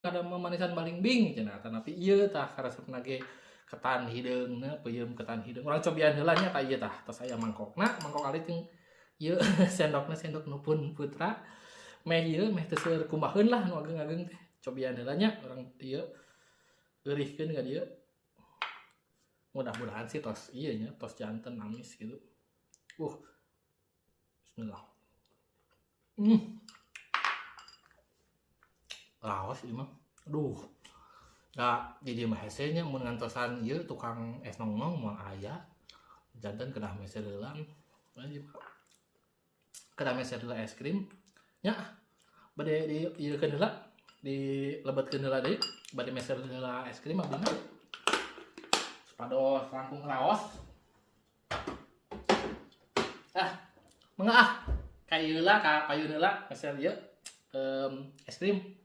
ada memanisan balimbing cenah tapi ieu tah karesepna ge ketan hideungna peuyeum ketan hideung urang cobian heula nya tah ieu tah tos aya mangkokna mangkok alit jeung ieu sendokna sendok nupun putra meh ieu meh teu seueur kumbaheun lah nu ageng-ageng teh cobian heula nya urang ieu eurihkeun ka dieu mudah-mudahan sih tos ieu nya tos janten amis gitu bismillah lawas ieu mah aduh nah jadi mah hese nya mun ngantosan ieu tukang es nong-nong moal aya janten kedah meser heula kedah meser heula es krim nya bade di ieukeun heula dilebetkeun heula deui bade meser heula es krim abdina supados langkung raos mangga ka ieu heula ka payun heula meser ieu es krim